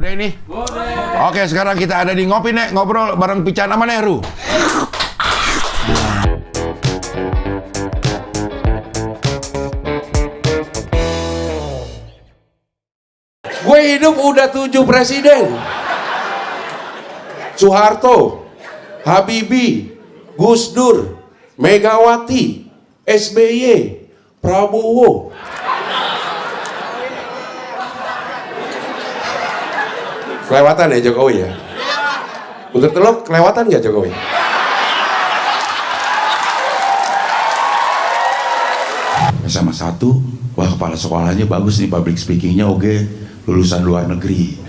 Udah ini? Udah. Oke, sekarang kita ada di Ngopi Nek, ngobrol bareng Pican sama Neru. Gue hidup udah 7 presiden. Soeharto, Habibie, Gus Dur, Megawati, SBY, Prabowo. Kelewatan ya Jokowi ya? Menurut lo kelewatan nggak Jokowi? SMA 1, wah kepala sekolahnya bagus nih, public speakingnya oke, lulusan luar negeri.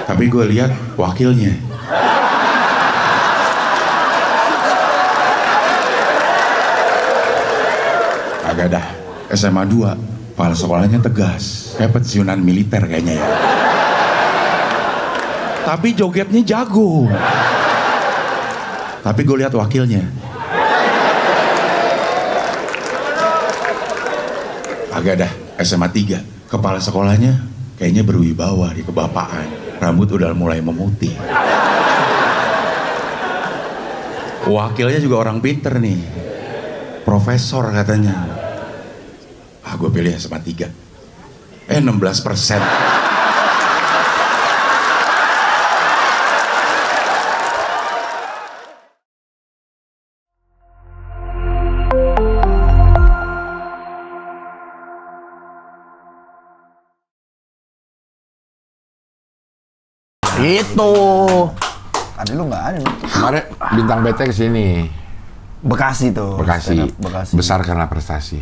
Tapi gue lihat wakilnya. Agak dah. SMA 2, kepala sekolahnya tegas, kayak pensiunan militer kayaknya ya. Tapi jogetnya jago. Tapi gue lihat wakilnya. Agak dah. SMA 3, kepala sekolahnya kayaknya berwibawa di kebapaan, rambut udah mulai memutih. Wakilnya juga orang pinter nih, profesor katanya. Gue pilih SMA 3. 16%. Itu. Tadi lu nggak ada. Kemarin bintang BT kesini. Bekasi tuh. Bekasi. Bekasi. Besar karena prestasi.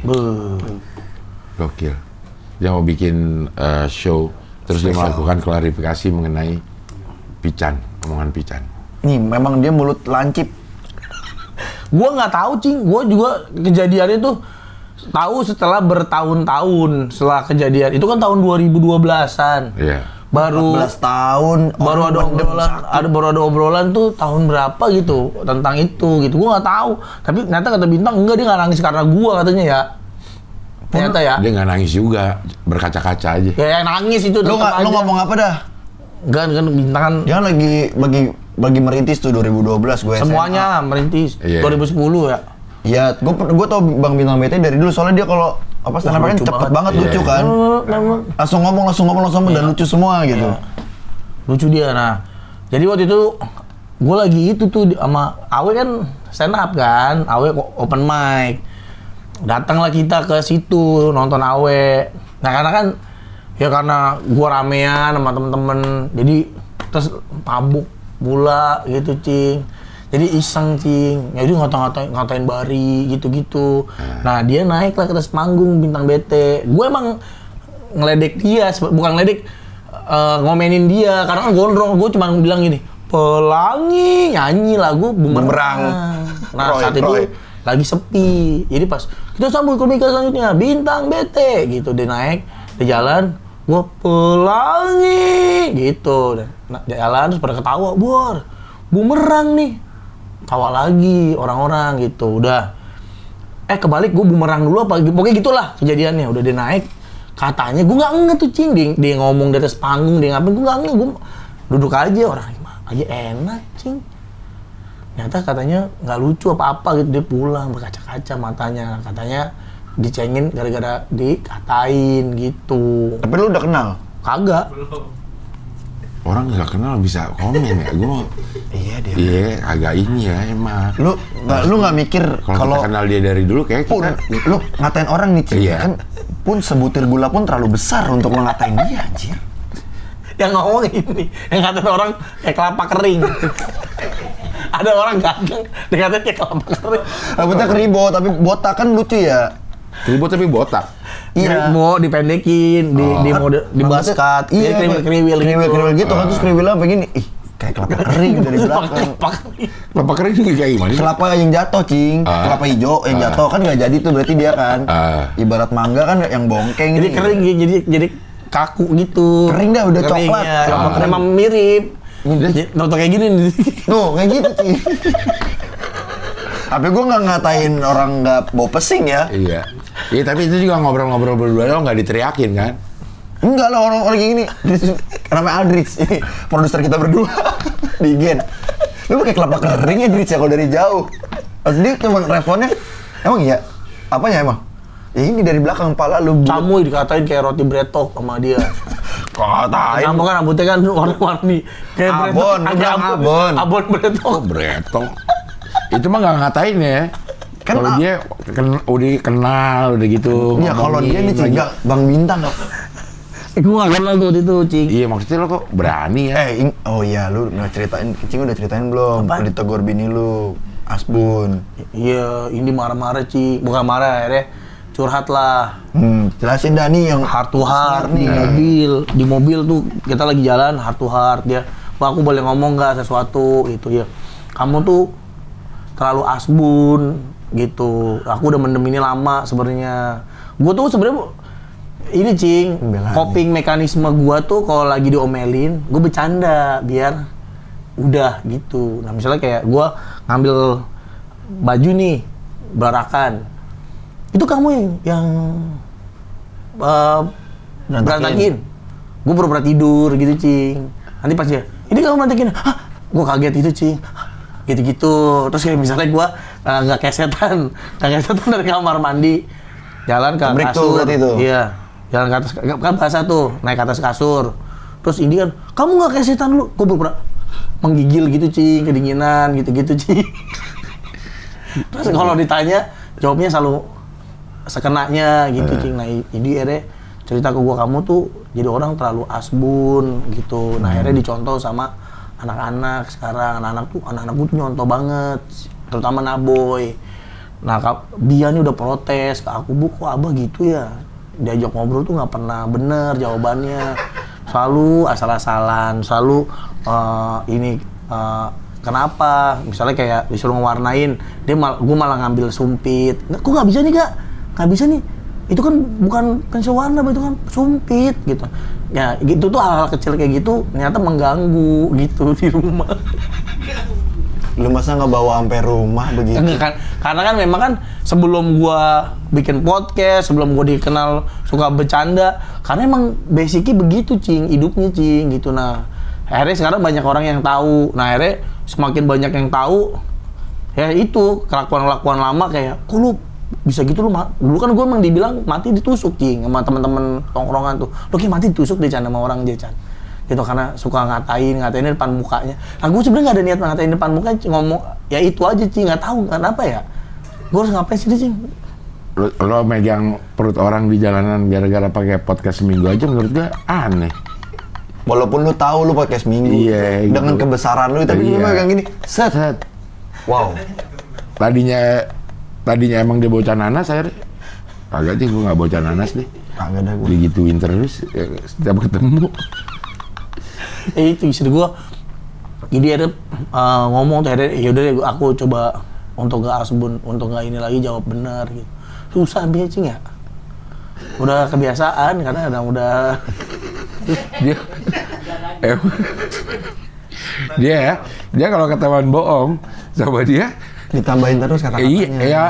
Gokil. Dia mau bikin show, terus dia melakukan klarifikasi mengenai Pican, omongan Pican. Nih, memang dia mulut lancip. Gua nggak tahu, Cing. Gua juga kejadiannya tuh tahu setelah bertahun-tahun setelah kejadian. Itu kan tahun 2012-an. Iya. Baru 14 tahun baru ada obrolan tuh tahun berapa gitu tentang itu gitu. Gua nggak tahu. Tapi ternyata kata Bintang enggak, dia nggak nangis karena gua katanya ya. Ternyata ya. Dia nggak nangis juga, berkaca-kaca aja. Ya yang nangis itu Lu ngomong apa dah? Kan Bintang kan Dia lagi bagi merintis tuh 2012 gue semuanya merintis. Iya. 2010 ya. Iya, gue tau Bang Bintang BT dari dulu, soalnya dia kalau apa stand up kan lucu cepet banget. banget Iya. lucu kan. Langsung ngomong dan lucu semua gitu. Iya. Lucu dia. Nah, jadi waktu itu gue lagi itu tuh sama Awe kan stand up kan, Awe open mic. Datanglah kita ke situ nonton Awe. Nah karena kan ya karena gue ramean sama temen-temen, jadi terus mabuk pula gitu, Cing. Jadi iseng, Cing. Ya dia ngatain Bari gitu-gitu. Nah, dia naik lah ke atas panggung Bintang BT. Gue emang ngeledek dia, bukan ngeledek, ngomenin dia karena kan gondrong. Gue cuma bilang gini, "Pelangi nyanyi lagu Bumerang." Nah, saat itu lagi sepi. Jadi pas kita sambut komika selanjutnya Bintang BT gitu, dia naik, dia jalan, gue pelangi gitu. Nah, dia jalan terus pada ketawa, "Bor, Bumerang nih." Tawa lagi orang-orang gitu. Udah. Kebalik, gue Bumerang dulu apa? Pokoknya gitulah kejadiannya. Udah dia naik. Katanya gue nggak nge tuh, Cing. Dia ngomong di atas panggung, dia ngapain? Gue nggak nge. Gue duduk aja, orang aja enak, Cing. Ternyata katanya nggak lucu apa-apa gitu. Dia pulang berkaca-kaca matanya. Katanya dicengin gara-gara dikatain gitu. Tapi lu udah kenal? Kagak. Orang nggak kenal bisa komen ya. Gue iya agak ini ya emang. Lu nggak mikir kalau kita kenal dia dari dulu kayak pun kita lu ngatain orang nih, Cing. Iya. Kan pun sebutir gula pun terlalu besar untuk lu ngatain dia, anjir. Yang ngomong ini, yang ngatain orang kayak kelapa kering. Ada orang ganteng, dikatain kayak kelapa kering. Rambutnya keribo tapi botak kan lucu ya. ribut tapi botak. Iya. Mau dipendekin, di mode di basket, Iya, kriwil gitu kan, terus kriwilnya begini. Ih, kayak kelapa kering dari belakang. Kelapa kering juga kayak gimana? Kelapa yang jatuh, Cing. Kelapa hijau yang jatuh kan nggak jadi tuh, berarti dia kan. Ibarat mangga kan yang bongkeng. Jadi kering, jadi kaku gitu. Kering dah, udah Kering, coklat. Ya. Memang mirip. Nonton kayak gini nih. Tuh, kayak gitu, Cing. Tapi gue nggak ngatain orang nggak bau pesing ya. Iya. Iya, tapi itu juga ngobrol-ngobrol berdua dong, nggak diteriakin kan? Enggak lah, orang kayak gini. Namanya Aldrich, ini produser kita berdua di Gen. Lu pakai kelapa kering ya Dritz ya kalau dari jauh. Pas dia cuma responnya, emang iya? Apanya emang? Ya ini dari belakang kepala lu. Camuy dikatain kayak roti bretok sama dia. Katain. Sama kan rambutnya kan warna-warni. Kayak Abon, lu bilang abon. Abon bretok. Oh, bretok. Itu mah nggak ngatain ya. Kan Kalau dia udah kenal, udah gitu. Iya, kalau dia nih Cing, Bang Bintang. Gue gak kenal tuh itu, Cing. Iya, maksudnya lo kok berani ya? Oh iya, lu udah ceritain, Cing udah ceritain belum? Apa? Ditegur bini lu, Asbun. Iya, ini marah-marah, Cing. Bukan marah, akhirnya curhat lah. Jelasin dah nih yang Heart to heart nih. di mobil tuh kita lagi jalan heart to heart dia. Pak, aku boleh ngomong nggak sesuatu gitu ya. Kamu tuh terlalu asbun gitu. Aku udah mendem ini lama sebenarnya. Gue tuh sebenarnya ini Cing, coping mekanisme gue tuh kalau lagi diomelin, gue bercanda biar udah gitu. Nah misalnya kayak gue ngambil baju nih berantakan, itu kamu yang berantakin. Gue pura-pura tidur gitu Cing. Nanti pas dia, ini kamu berantakin, hah? Gue kaget itu Cing. Gitu-gitu. Terus kayak misalnya gue nggak kesetan dari kamar mandi, jalan ke break kasur. tuh, itu. Iya, jalan ke atas, kan bahasa tuh, naik ke atas kasur. Terus ini kan, kamu nggak kesetan lu? Gue pura-pura menggigil gitu Cing, kedinginan gitu-gitu Cing. Terus kalau ditanya, jawabnya selalu sekenanya gitu Cing. Nah ini akhirnya cerita ke gua, kamu tuh jadi orang terlalu asbun gitu. Nah akhirnya dicontoh sama anak-anak sekarang. Anak-anak gua tuh nyontoh banget, terutama Naboy. Nah dia nih udah protes ke aku, Bu kok abah gitu ya? Diajak ngobrol tuh nggak pernah bener jawabannya, selalu asal-asalan, selalu kenapa? Misalnya kayak disuruh ngewarnain, gue malah ngambil sumpit. Kok nggak bisa nih Kak? Nggak bisa nih. Itu kan bukan pensil warna, itu kan sumpit gitu. Ya gitu tuh hal-hal kecil kayak gitu ternyata mengganggu gitu di rumah. Lu masa nggak bawa sampai rumah begitu? Kan, karena kan memang kan sebelum gua bikin podcast, sebelum gua dikenal suka bercanda, karena emang basicnya begitu Cing, hidupnya Cing gitu. Nah akhirnya sekarang banyak orang yang tahu. Nah akhirnya semakin banyak yang tahu, ya itu kelakuan-kelakuan lama kayak, kok lu bisa gitu lu? Dulu kan gue emang dibilang mati ditusuk Cing sama teman-teman tongkrongan tuh. Lu kayak mati ditusuk deh Chan sama orang dia Chan. Gitu karena suka ngatain di depan mukanya. Nah gue sebenarnya nggak ada niat ngatain depan mukanya, ngomong ya itu aja Cing, nggak tahu kenapa ya. Gue harus ngapain sih Cing? Lo megang perut orang di jalanan gara-gara pakai podcast seminggu aja menurut gue aneh. Walaupun lu tahu lu podcast minggu, iya, dengan gitu. kebesaran lu, tapi lu megang gini, set. Wow. Tadinya emang dia bocah nanas, saya kagak sih, gue nggak bocah nanas nih. Kagak ada gue. Digituin terus, ya, setiap ketemu. Itu istri gue, jadi ada ngomong tuh, yaudah deh aku coba untuk gak asbun, untuk gak ini lagi jawab benar gitu. Susah biar Cing ya. Udah kebiasaan karena udah dia kalau ketahuan bohong sama dia ditambahin terus kata-katanya. Iya,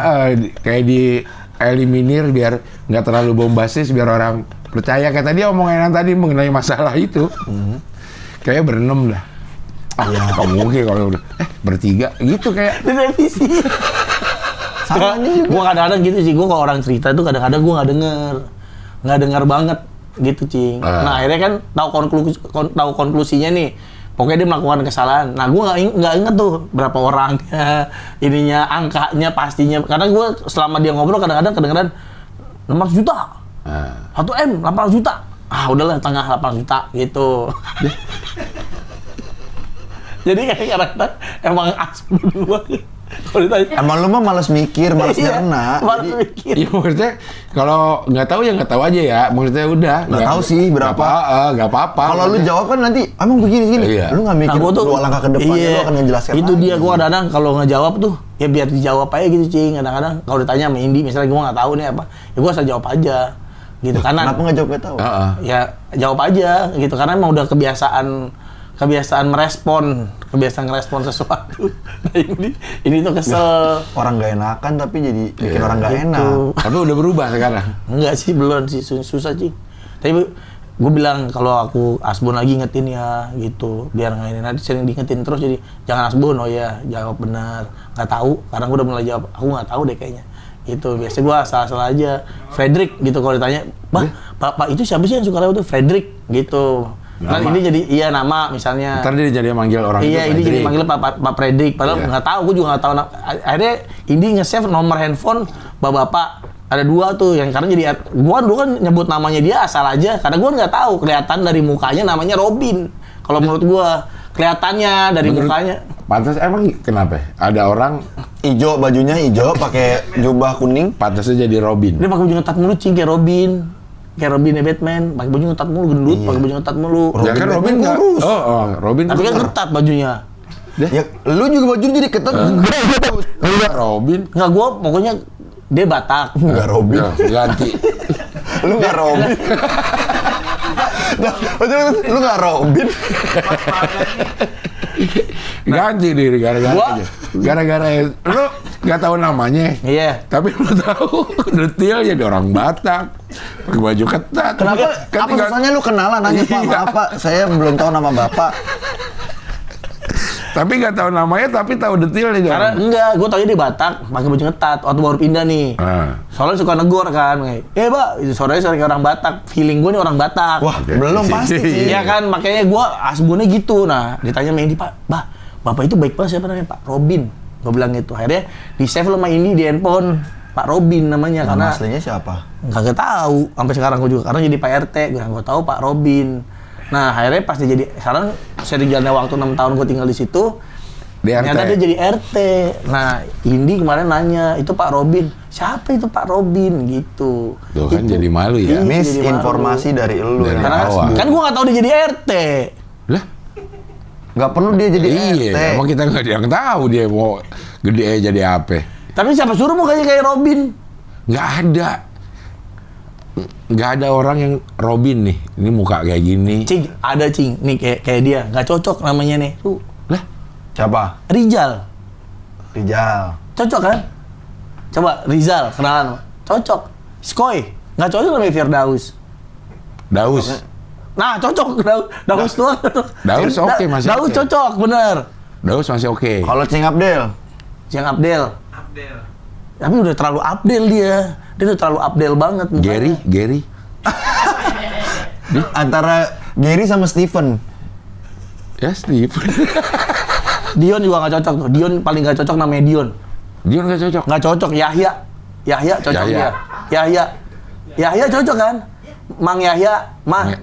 kayak di eliminir biar nggak terlalu bombastis, biar orang percaya. Kayak tadi omongan yang tadi mengenai masalah itu, kayak berenam lah. Kamu mungkin kalau udah bertiga gitu kayak di revisi. Sama juga. Gue kadang-kadang gitu sih, gue kalau orang cerita itu kadang-kadang gue nggak dengar banget gitu Cing. Nah akhirnya kan tahu konklusinya nih. Pokoknya dia melakukan kesalahan. Nah, gue nggak inget tuh berapa orangnya, ininya, angkanya, pastinya. Karena gue selama dia ngobrol kadang-kadang kedengeran 600 juta, 1M, 800 juta. Ah, udahlah tengah 800 juta gitu. Jadi kayak kadang-kadang emang asbun gue. Emang lu mah malas mikir, malas nyerna. Malas mikir. Iya, maksudnya kalau nggak tahu ya nggak tahu aja ya. Maksudnya udah. Nggak tahu sih berapa. Nggak apa-apa. Kalau lu jawab kan nanti, emang begini. Iya. Lu nggak mikir dua langkah ke depan, lu akan menjelaskan. Itu lagi. dia, gue kadang-kadang kalau ngejawab tuh, ya biar dijawab aja gitu Cing. Kadang-kadang kalau ditanya sama Indi, misalnya gue nggak tahu nih apa, ya gue asal jawab aja. Gitu. Karena kenapa nggak jawab tahu? Ya jawab aja gitu, karena emang udah kebiasaan merespon kebiasaan ngerespon sesuatu. Nah, ini tuh kesel. Orang gak enakan tapi jadi bikin orang gak Gitu. enak. Tapi udah berubah sekarang. Enggak sih, belum sih, susah sih. Tapi gue bilang kalau aku Asbun lagi ingetin ya gitu, biar nggak ini nanti sering diingetin terus jadi jangan Asbun, oh ya jawab benar, nggak tahu, karena gue udah mulai jawab aku nggak tahu deh kayaknya. Itu biasanya gue asal-asal aja. Frederick gitu kalau ditanya, Pak itu siapa sih yang suka lewat tuh? Frederick gitu. Kan ini jadi iya nama misalnya. Ntar dia jadi manggil orang Iya, ini jadi manggil Pak Frederick. Padahal nggak tahu, gue juga nggak tahu. Akhirnya ini nge-save nomor handphone bapak-bapak. Ada 2 tuh yang karena jadi gua dulu kan nyebut namanya dia asal aja karena gua nggak tahu kelihatan dari mukanya namanya Robin. Kalau menurut gua kelihatannya dari mukanya. Pantas emang kenapa? Ada orang Ijo bajunya ijo, pakai jubah kuning. pantasnya jadi Robin. Dia pakai baju ngetat mulu cing kayak Robin. Kayak Robinnya Batman, pakai baju ngetat mulu gendut, pakai baju ngetat mulu. Ya kan Robin nggak. kurus. Oh, Robin. Tapi kan ketat bajunya. Ya, lu juga baju jadi ketat. Enggak Robin. Enggak, gua pokoknya dia Batak. Enggak Robin. Ya, ganti. Lu nggak Robin. Nah, lu nggak Robin. Ganti diri gara-gara Gua- aja. Gara-gara lu nggak tahu namanya. Iya. Tapi lu tahu detailnya dia orang Batak. Pakai baju ketat. Kenapa? Kan Apa tinggal- susahnya lu kenalan nanya Pak, Iya. maaf Pak, saya belum tahu nama Bapak. Tapi nggak tahu namanya, tapi tahu detailnya dia. Karena enggak, gua taunya dia Batak, pakai baju ngetat waktu baru pindah nih. Ah. Soalnya suka negor kan, Pak, itu suaranya kayak orang Batak. Feeling gue nih orang Batak. Wah, belum pasti sih. Iya kan, makanya gue Asbunnya gitu. Nah, ditanya sama Indi, Pak, Bapak itu baik banget, siapa namanya? Pak Robin. Gue bilang gitu. Akhirnya di-save sama Indi di handphone. Pak Robin namanya, Nama karena aslinya siapa? nggak tahu. Sampai sekarang gue juga, karena jadi Pak RT. Gue tahu Pak Robin. Nah, akhirnya pas dia jadi, sekarang sering jalannya waktu 6 tahun gue tinggal di situ, Di RT. ternyata dia jadi RT. Nah, Indi kemarin nanya, itu Pak Robin. Siapa itu Pak Robin? Gitu. Tuh kan Gitu. jadi malu ya. Iya, jadi Misinformasi malu. dari lu Dari ya. Karena awal. kan gue nggak tahu dia jadi RT. Lah, Nggak perlu dia jadi iya. RT. Emang kita nggak ada yang tahu dia mau gede jadi apa. Tapi siapa suruh mukanya kayak Robin? Nggak ada. Nggak ada orang yang Robin nih. Ini muka kayak gini. Cing, ada Cing. Nih kayak dia. Nggak cocok namanya nih. Tuh, Lah, Siapa? Rizal. Rijal. Cocok kan? Coba Rizal, kenalan. Cocok. Skoy. Nggak cocok namanya Firdaus. Daus. Nah, cocok. Daus doang. Daus oke, masih Daus oke. cocok, bener. Daus masih oke. Kalau Cing Abdel, Cing Abdel. Tapi udah terlalu Abdel dia. Dia udah terlalu Abdel banget mukanya. Gary. antara Gary sama Steven. Ya, Steve. Dion juga nggak cocok tuh. Dion paling nggak cocok namanya Dion. Dia nggak cocok. Nggak cocok. Yahya cocok Yahya. dia. Yahya cocok kan? Mang Yahya, Mas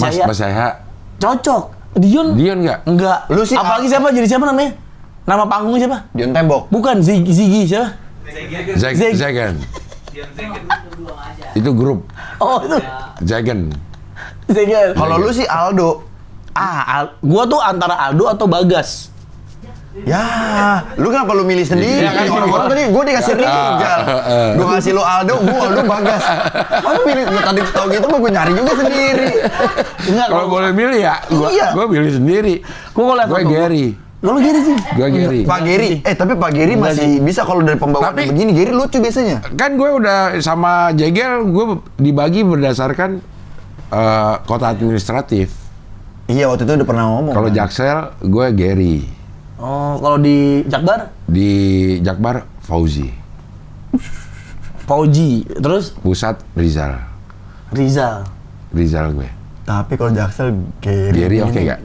Yahya. Mas Yahya. Cocok. Dion Nggak? enggak. Lu sih Apalagi siapa? Jadi siapa namanya? Nama panggungnya siapa? Dion Tembok. Bukan Ziggy siapa? Zeg. Zagan. Itu grup. Oh, itu. Zagan. Ziggy. Kalau lu sih Aldo. Gua tuh antara Aldo atau Bagas. Ya, lu kenapa lu milih sendiri? Iya, Kan orang-orang tadi gue dikasih Rijal. Gue ngasih lu Aldo, lu Bagas. Kamu milih, lu tadi tau gitu mah gue nyari juga sendiri. Enggak, Kalau boleh milih ya, Iya. gua milih sendiri. Gua Gue Gary. Lu Gary sih. Gue Gary. Pak Gary, tapi Pak Gary Enggak masih bisa kalau dari pembawaan Tapi- begini. Gary lucu biasanya. Kan gue udah sama Jegel, gue dibagi berdasarkan kota administratif. Iya, waktu itu udah pernah ngomong. Kalau kan? Jaksel, gue Gary. Oh, kalau di Jakbar Di Jakbar, Fauzi. Fauji, terus Pusat, Rizal. Rizal. Gue. Tapi kalau Jaksel Gary. Gary oke nggak?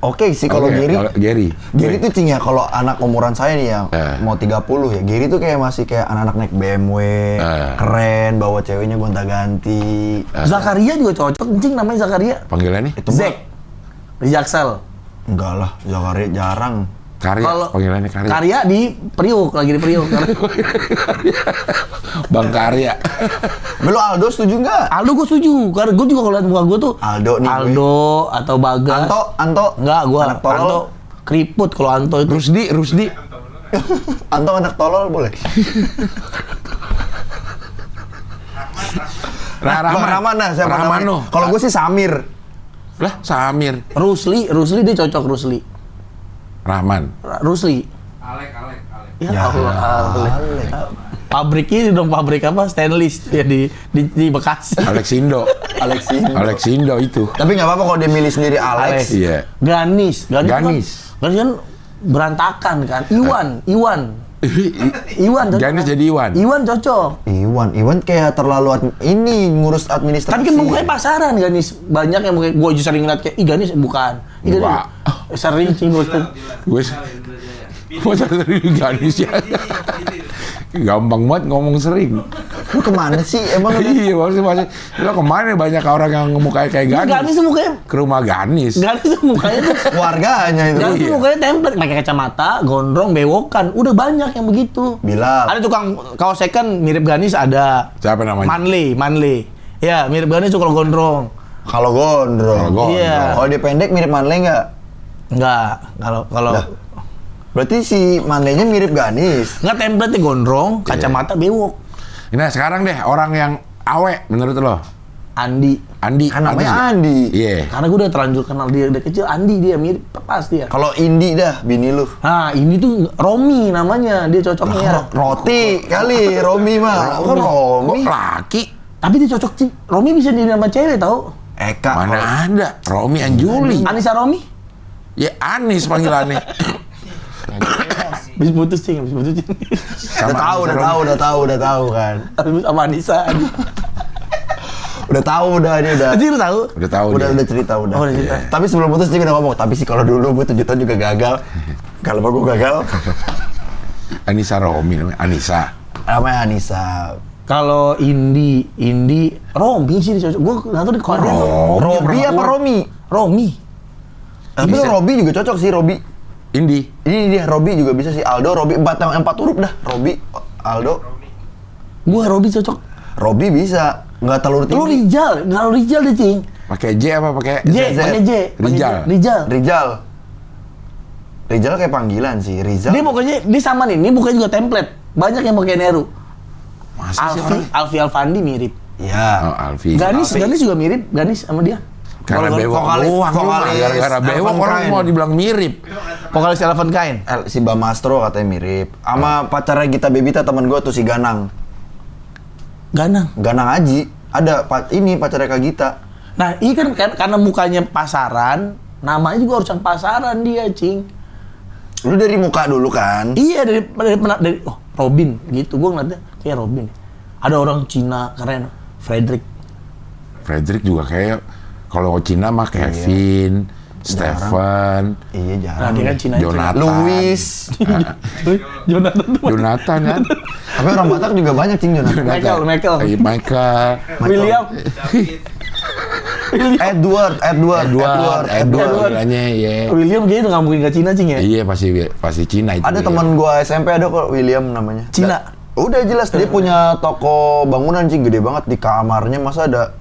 Oke sih kalau Oke, Gary. Gary. Gary tuh Cing ya, kalau anak umuran saya nih yang Eh. mau 30 ya, Gary tuh kayak masih kayak anak-anak naik BMW, keren, bawa ceweknya gonta-ganti. Zakaria juga cocok, Cing namanya Zakaria. Panggilannya? Itu mah- Zek. Di Jaksel. Enggak lah, Zakaria jarang. Karya. Kalau Panggilannya Karya. Karya di Priuk, lagi di Priuk. Bang Karya. Lu Aldo setuju nggak? Aldo gue setuju, karena gue juga kalau lihat muka gue tuh Aldo nih, Aldo atau Bagas. Anto, Enggak, gue anak tolol. Anto keriput kalau Anto itu. Rusdi. Anto anak tolol boleh. Bang Rahman nah, saya Rahmano. Kalau gue sih Samir. Lah, Samir. Rusli dia cocok Rusli. Rahman. Rusli. Alek. Ya Allah, Alek. Pabrik ini dong, pabrik apa? Stainless ya di Bekasi. Alexindo. Alexindo itu. Tapi nggak apa-apa kalau dia milih sendiri Alex. Iya. Ganis Ganis kan berantakan kan. Iwan cocok. Ganis jadi Iwan. Iwan cocok. Iwan kayak terlalu ini ngurus administrasi. Tapi kan mukanya pasaran Ganis. Banyak yang mukanya gue sering ngeliat kayak, ih Ganis bukan. Ih, Wah. Sering sih gue. Masa sering Ganis ya? Gampang banget ngomong sering. Lu kemana sih emang? Iya, masih. Lo kemana banyak orang yang mukanya kayak Ganis? Ganis tuh mukanya. Ke rumah Ganis. Ganis tuh mukanya tuh. Keluarganya itu. Ganis tuh Iya. mukanya template, pakai kacamata, gondrong, bewokan. Udah banyak yang begitu. Bilal. Ada tukang kaos second mirip Ganis ada. Siapa namanya? Manley. Ya, mirip Ganis tuh kalau gondrong. Kalau gondrong. Kalau gondrong. Iya. Kalau dia pendek mirip Manley nggak? Enggak, kalau Lah. Berarti si Manley-nya mirip Ganis. enggak template gondrong, kacamata bewok. Nah sekarang deh orang yang awe menurut lo? Andi. Andi. Kan namanya Andi. Andi. Iya. Karena gue udah terlanjur kenal dia dari kecil, Andi dia mirip pas dia. Kalau Indi dah, bini lu. Nah, ini tuh Romi namanya, dia cocoknya. Roti kali, Romi mah. Kok Kok Romi? laki? Tapi dia cocok sih. Romi bisa jadi nama cewek tau? Eka. Mana ada? Romi Anjuli. Anissa Romi? Ya Anis panggilannya. Bisa putus cing, bisa putus cing. Udah tahu kan. Sama Anissa. Udah tahu ini udah. Jadi lu tahu? Udah tahu Udah dia. cerita udah. Oh, udah cerita. Tapi sebelum putus dia udah ngomong, tapi sih kalau dulu gue 7 tahun juga gagal. Kalau gue gagal, Anissa Romi namanya. Anissa. namanya Anissa. Kalau Indi Romi sih dia cocok. Gue nggak tahu di Korea. Robi apa Romi? Romi. Tapi Bisa. Robi juga cocok sih, Robi. Indi. Ini dia Robi juga bisa sih. Aldo, Robi 4 huruf dah. Robi, Aldo, Gue Robi cocok. Robi bisa. Nggak terlalu Lu tinggi. Rijal dia cing. Pakai J apa pakai J, Z. pakai J. Rijal. Rijal kayak panggilan sih. Rizal. Dia pokoknya dia sama nih, ini bukannya juga template. Banyak yang pakai Neru. Masa sih orang? Alfi Alfandi mirip. Iya. Oh, Alfi. Ganis juga mirip. Ganis sama dia. Karena bewok vokalis- doang. vokalis Gara-gara bewok Elephant orang Kind. mau dibilang mirip. Vokalis Elephant Kind. Si Bamastro katanya mirip. Sama pacarnya Gita Bebita teman gue tuh si Ganang. Ganang. Ganang Aji. Ada ini pacarnya Kak Gita. Nah, ini kan karena mukanya pasaran, namanya juga harus yang pasaran dia, cing. Lu dari muka dulu kan? Iya dari Robin gitu. Gua ngeliatnya kayak Robin. Ada orang Cina keren, Frederick. Frederick juga kayak kalau Cina mah Kevin, Stephen, Iya Nah, jarang. dia kan Cina. Jonathan. Luis. Jonathan tuh. Jonathan kan? Tapi orang Batak juga banyak cing Jonathan. Michael. Michael. William. Edward. bilangnya ya. William kayaknya udah nggak mungkin ke Cina, cing ya. Iya pasti Cina itu. Ada dia. teman gua SMP ada kok William namanya. Cina? Udah jelas dia punya toko bangunan cing gede banget di kamarnya masa ada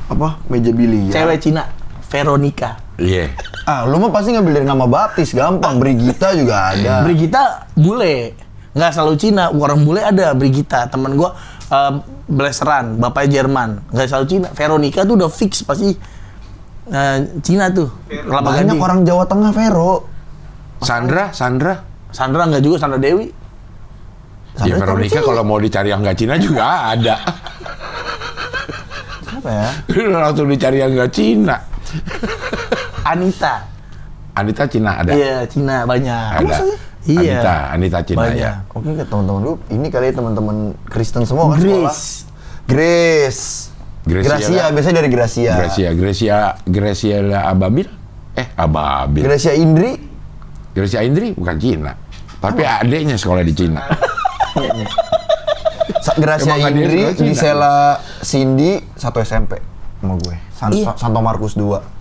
apa meja biliar. Cewek Cina, Veronica. Iya. Ah, lu mah pasti ngambil dari nama baptis gampang. Brigita juga ada. Brigita bule. Nggak selalu Cina, orang bule ada Brigita. Temen gua Bleseran, bapaknya Jerman. Nggak selalu Cina. Veronica tuh udah fix pasti Cina tuh. Kelapa Banyak Gading. orang Jawa Tengah Vero. Sandra. Sandra nggak juga, Sandra Dewi. Ya Sandra Veronica Cina. kalau mau dicari yang nggak Cina juga ada. Apa ya? Langsung dicari yang nggak Cina. Anita Cina ada. Iya, Cina banyak. Ada. Iya. Anita Cina Banyak. ya. Oke ke teman-teman lu, ini kali ya teman-teman Kristen semua kan sekolah. Grace. Gracia, biasanya dari Gracia. Gracia Ababil? Ababil. Gracia Indri. Gracia Indri bukan Cina. Tapi adeknya sekolah di Cina. Gracia Emang adiknya Indri, sekolah Cina, Gisela Cindy, satu SMP sama gue. Iya. Santo Markus 2.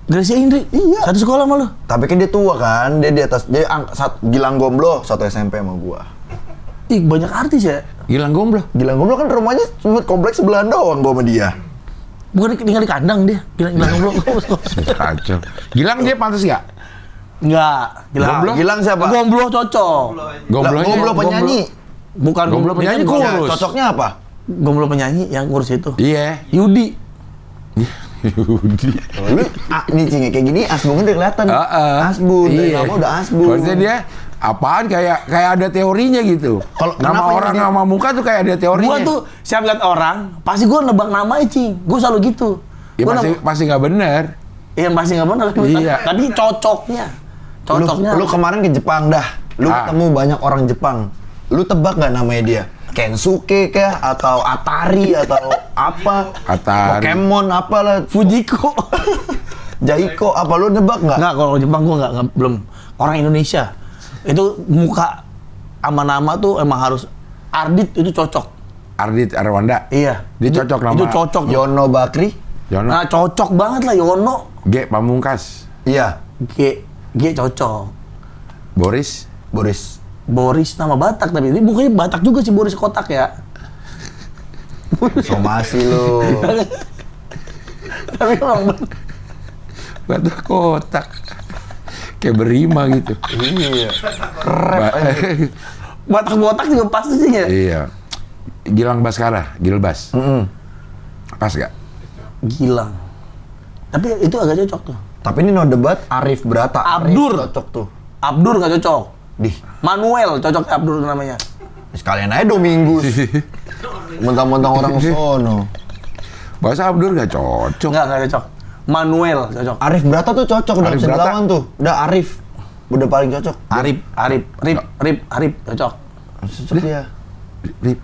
Gracia Indri. Iya. Satu sekolah sama lu. Tapi kan dia tua kan, dia di atas, Gilang Gomblo, satu SMP sama gue. Ih, banyak artis ya. Gilang Gomblo. Gilang Gomblo kan rumahnya cuma kompleks sebelahan doang gue sama dia. Bukan tinggal di kandang dia. Gilang Gomblo. Kacau. Gilang dia pantas nggak? Enggak. Gomblo? Gilang siapa? Gomblo cocok. Gomblo penyanyi. Bukan Gomblo dia penyanyi kan kurus. Ya, cocoknya apa? Gomblo penyanyi yang kurus itu. Iya. Yudi. Yudi. Lu nih Cing, kayak gini Asbun udah kelihatan. Asbun, dari Iya. nama udah Asbun. Maksudnya dia apaan kayak ada teorinya gitu. Kalau nama kenapa orang dia- nama muka tuh kayak ada teorinya. Gua tuh siap lihat orang, pasti gua nebak namanya, Cing. Gua selalu gitu. ya Gua pasti nggak bener. Iya pasti nggak benar. Iya. Tapi cocoknya. Lu kemarin ke Jepang dah. Lu ketemu banyak orang Jepang. Lu tebak nggak namanya dia? Kensuke kah atau Atari atau apa? Atari. Pokemon apalah. Fujiko. Jaiko apa lu nebak nggak? Nggak, kalau Jepang gua nggak belum. Orang Indonesia itu muka sama nama tuh emang harus Ardit itu cocok. Ardit Arwanda. Iya. Dia cocok nama. Itu cocok. Yono Bakri? Yono. Nah, cocok banget lah Yono. G Pamungkas. Iya. G cocok. Boris. Boris nama Batak tapi ini bukannya Batak juga sih Boris Kotak ya. Somasi lu. Tapi orang Batak kotak. Kayak berima gitu. Iya. Batak botak juga pasti sih ya. Iya. Gilang Baskara, Gilbas. Pas gak? Gilang. Tapi itu agak cocok tuh. Tapi ini no debat Arif Brata. Abdur. Arif cocok tuh. Abdur nggak cocok. Dih, Manuel cocok Abdur namanya. sekalian aja Domingus. Mentang-mentang orang sono. Bahasa Abdur gak cocok. Nggak cocok. Manuel cocok. Arif Brata tuh cocok, udah Arif bisa Brata. dilawan tuh. Udah Arif. Udah paling cocok. Arif cocok. Cocok dia. Rip.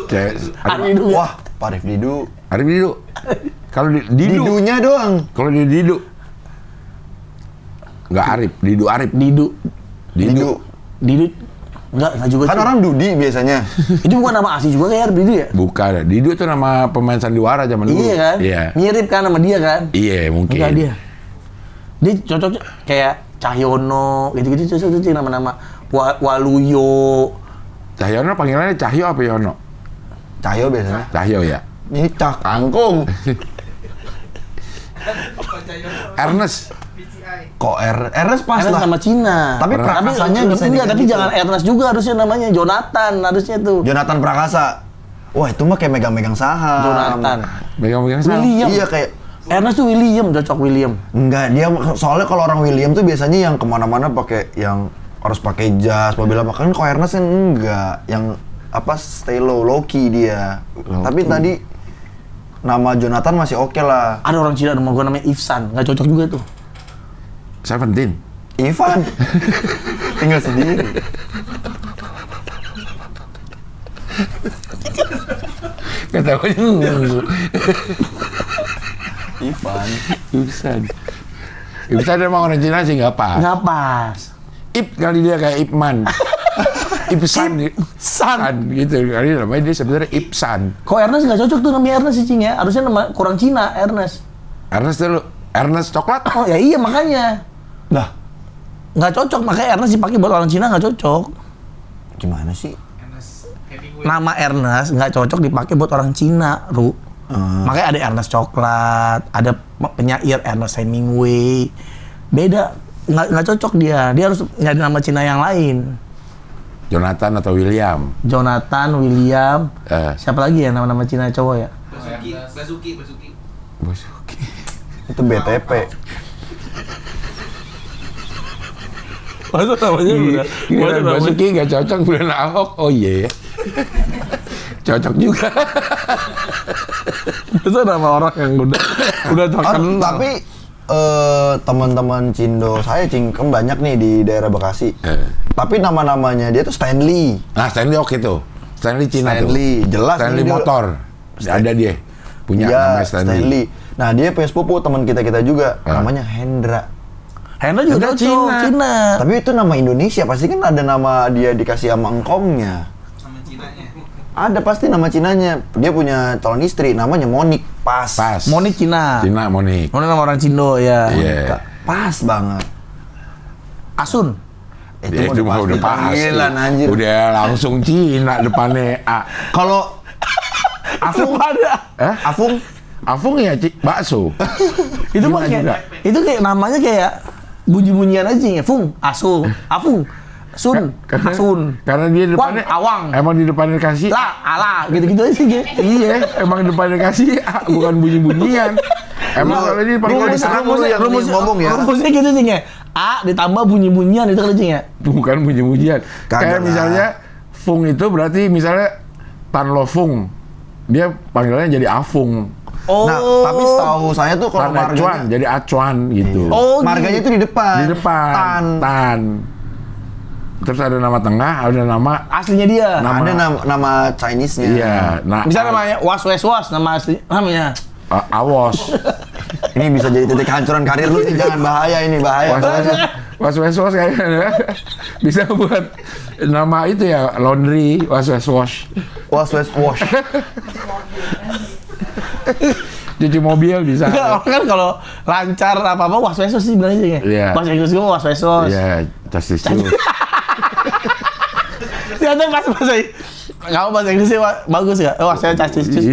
Kayak Arif Didu. Wah, Pak Arif Didu. Arif Didu. Kalau Didu. Didunya doang. Kalau di Didu. Enggak Arif, Didu Arif. Didu. Didu. Nggak juga. Kan cuy. orang Dudi biasanya. Itu bukan nama asli juga kayak Didu ya? Bukan, Didu itu nama pemain sandiwara zaman dulu. Iya kan? Iya. Mirip kan sama dia kan? Iya, mungkin. Enggak dia. Dia cocok kayak Cahyono, gitu-gitu cocok tuh nama-nama Waluyo. Cahyono panggilannya Cahyo apa Yono? Cahyo biasanya. Cahyo ya. Ini Cak Kangkung. Ernest. Kok Ernest pas Ernest lah. sama Cina. Tapi prakasanya bisa enggak, tapi diganti jangan tuh. Ernest juga harusnya namanya Jonathan harusnya tuh. Jonathan Prakasa. Wah, itu mah kayak megang-megang saham. Jonathan. Megang-megang sama. William. Iya kayak Ernest tuh William, cocok William. enggak, dia soalnya kalau orang William tuh biasanya yang kemana-mana pakai yang harus pakai jas, mobil apa kan kok Ernest kan enggak, yang apa stay low key dia. Tapi tadi nama Jonathan masih oke lah. Ada orang Cina nama gue namanya Ifsan, nggak cocok juga tuh. Seventeen. Ivan tinggal sendiri. Ketawanya Ivan. Ibsan. Ibsan emang orang Cina sih nggak pas. Nggak pas. Ip kali dia kayak Ipman. Ibsan. San gitu. Kali namanya dia sebenarnya Ibsan. Kok Ernest nggak cocok tuh namanya Ernest sih Cing ya? Harusnya nama kurang Cina Ernest. Ernest dulu. Ernest coklat. Oh ya iya makanya. Lah, Nggak cocok, makanya Ernest dipakai buat orang Cina nggak cocok. gimana sih? Nama Ernest nggak cocok dipakai buat orang Cina, Ru. Makanya ada Ernest coklat, ada penyair Ernest Hemingway. Beda, nggak cocok dia. Dia harus nyari nama Cina yang lain. Jonathan atau William. Jonathan, William, siapa lagi ya nama-nama Cina cowok ya? Basuki. Basuki. Itu BTP. Masa namanya Giliran Basuki nggak cocok bulan Ahok. Oh iya ya. Cocok juga. Itu nama orang yang udah terkenal. Tapi teman-teman Cindo saya Cing kan banyak nih di daerah Bekasi. Tapi nama-namanya dia tuh Stanley. Nah, Stanley oke tuh. Stanley Cina Stanley, tuh. jelas Stanley ini dia- motor. Ada dia. Punya Iya, nama Stanley. Nah, dia punya sepupu teman kita juga, Ah. namanya Hendra. Hendra juga Hendra cocok, Cina. Tapi itu nama Indonesia, pasti kan ada nama dia dikasih sama engkongnya. Sama Cinanya. Ada pasti nama Cinanya. Dia punya calon istri, namanya Monik. Pas. Pas. Monik Cina. Cina Monik. Monik nama orang Cindo ya. Iya. Pas banget. Asun. Ya, itu mah udah pasti. panggilan, anjir. Udah langsung Cina depannya A. Kalau Afung, Afung, Afung ya bakso. Itu mah Cina kayak itu kayak namanya kayak bunyi-bunyian aja ya. Fung, Asung, Afung, Sun, Asun. Karena dia depannya Wang, Awang. Emang di depannya kasih Lah, ala, gitu-gitu aja sih. Gitu. Iya, emang depannya kasih A, bukan bunyi-bunyian. Emang kalau ini pakai Rumus- diserang rumus- yang ngomong ya. Rumusnya gitu Cing ya. A ditambah bunyi-bunyian itu kali Cing ya. bukan puji-pujian. Kagak Kayak lah. misalnya Fung itu berarti misalnya Tan Lo Fung. Dia panggilannya jadi Afung. Oh. Nah, tapi setahu saya tuh kalau Tan Acuan marganya jadi Acuan gitu. Oh, marganya itu di depan. Di depan. Tan. Terus ada nama tengah, ada nama aslinya dia. Nama- Ada nama Chinese-nya. iya. Nah, Misalnya namanya Was nama asli namanya. Awos. Ini bisa jadi titik hancuran karir lu nih, jangan bahaya ini, bahaya. Was kayaknya bisa buat nama itu ya laundry was wash. Wash. Cuci mobil bisa. Enggak, orang kan kalau lancar apa-apa Was sih bilangnya Cing ya. Iya. Bahasa Inggris gue Was. Iya, justice too. Ternyata pas bahasa kamu bahasa Inggrisnya bagus ya? Oh, saya cacis cus.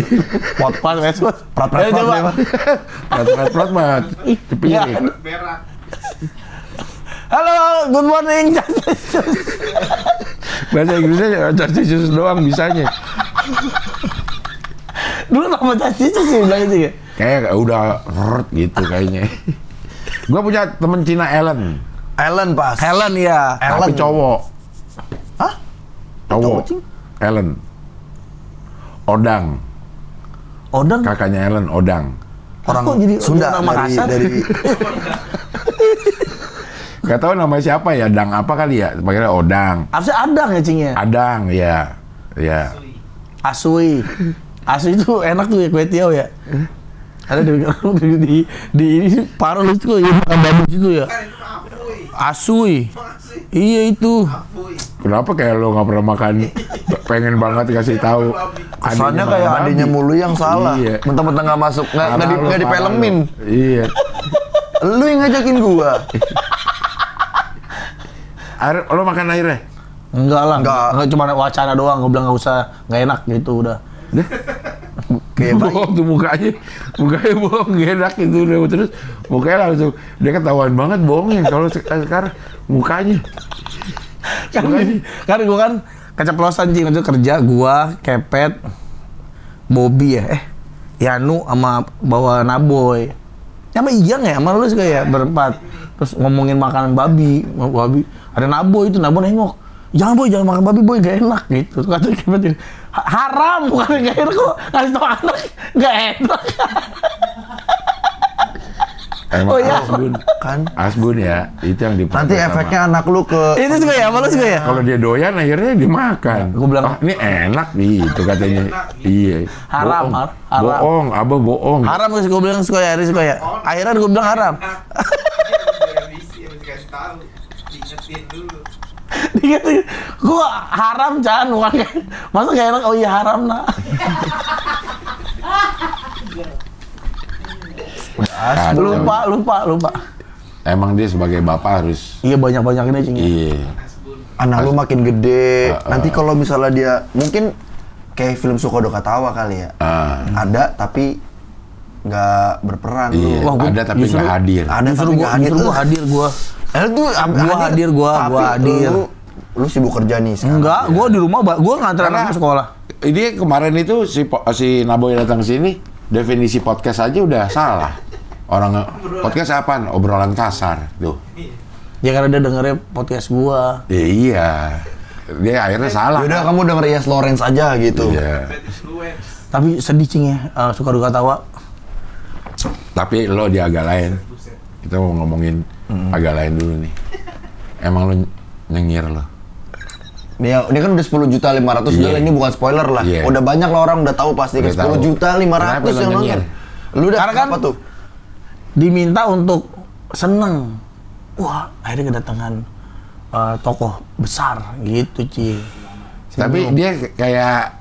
Pot Prat coba. Prat banget. Iya. Dipilih. Berak. Halo, good morning cacis cus. Bahasa Inggrisnya justice doang bisanya. Dulu nama cacis cus sih bilangnya Cing ya. Kayak udah rrt gitu kayaknya. Gua punya temen Cina Ellen, Ellen pas. Helen ya. tapi cowok. Hah? Cowok. Cing? Ellen. Odang. Odang. Kakaknya Ellen, Odang. Orang Kok jadi Sunda nama kasar? dari Gak tahu namanya siapa ya, Dang apa kali ya? Panggilnya Odang. Harusnya Adang ya Cing ya. Adang, ya. Ya. Asui. Asui itu enak tuh ya kue tiaw ya. Ada di ini parah lu tuh ya makan babi itu ya. Kan itu afuy. Asui. Masih Iya itu. afuy. Kenapa kayak lo nggak pernah makan? Pengen banget dikasih tahu. kesannya Adiknya kayak makan adiknya babi. mulu yang salah. Iya. Mentang-mentang nggak masuk, nggak Parah lo, dipelemin. parah lo. Iya. Lu yang ngajakin gua. Air, lo makan airnya? Enggak lah. Enggak. Enggak cuma wacana doang. Gue bilang nggak usah, nggak enak gitu udah. Kayak bayi. Bohong tuh mukanya bohong, gak enak itu udah terus mukanya langsung dia ketahuan banget bohongnya kalau sekarang mukanya. Kan gue kan keceplosan Cing itu kerja gua, Kepet, Bobby ya. Yanu sama bawa Naboy. Sama Ijang ya, sama lu juga ya berempat. Terus ngomongin makanan babi. Ada Naboy itu, Naboy nengok. Jangan boy, jangan makan babi boy, gak enak gitu. Kata Kepet, haram bukan gak enak kok. Ngasih tau anak gak enak. Emang Oh, iya. Asbun ya, itu yang diprotes Nanti sama- efeknya anak lu ke Itu juga ya, sama lu juga ya. kalau dia doyan akhirnya dimakan. Gua bilang- "Ah, ini enak nih, itu katanya. Iya. Haram, Bohong. haram. Bohong, abah bohong. Haram gue bilang suka ya, suka ya. Akhirnya gue bilang haram. Revisi harus dikasih tahu. Diingetin dulu. Dikit, gue haram Chan, bukan kayak masa gak enak, oh iya haram nak. Aduh. Lupa. Emang dia sebagai bapak harus. Iya banyak ini Cing. Iya. anak lu makin gede. Ah. Nanti kalau misalnya dia mungkin kayak film Suka Duka Tawa kali ya. Ada tapi nggak berperan Iya. lu. Wah, gua Ada tapi justru- nggak hadir. Ada Justru tapi gue nggak hadir. hadir gue. Tuh Gua hadir, gua hadir. Lu sibuk kerja nih sekarang. Enggak, gue di rumah, gue nganter Karena- anak ke sekolah. Ini kemarin itu si Naboy datang sini, definisi podcast aja udah salah. Orang podcast apaan? Obrolan kasar. Tuh. Ya karena dia dengernya podcast gue. Ya, iya. Dia akhirnya salah. Yaudah kamu denger Yes Lawrence aja gitu. Iya. Bad influence. Tapi sedih Cing ya, suka duka tawa. Tapi lo di agak lain. Kita mau ngomongin agak lain dulu nih. Emang lo nyengir lo? Dia kan udah 10.500.000 Iya. udah, ini bukan spoiler lah. Iya. Udah banyak lah orang udah tahu pasti kan Udah tahu. 10.500.000 Kenapa yang lo nonton. nyengir? Lu udah Karena kan apa tuh? Diminta untuk seneng. Wah, akhirnya kedatangan tokoh besar gitu Cing. Tapi dia kayak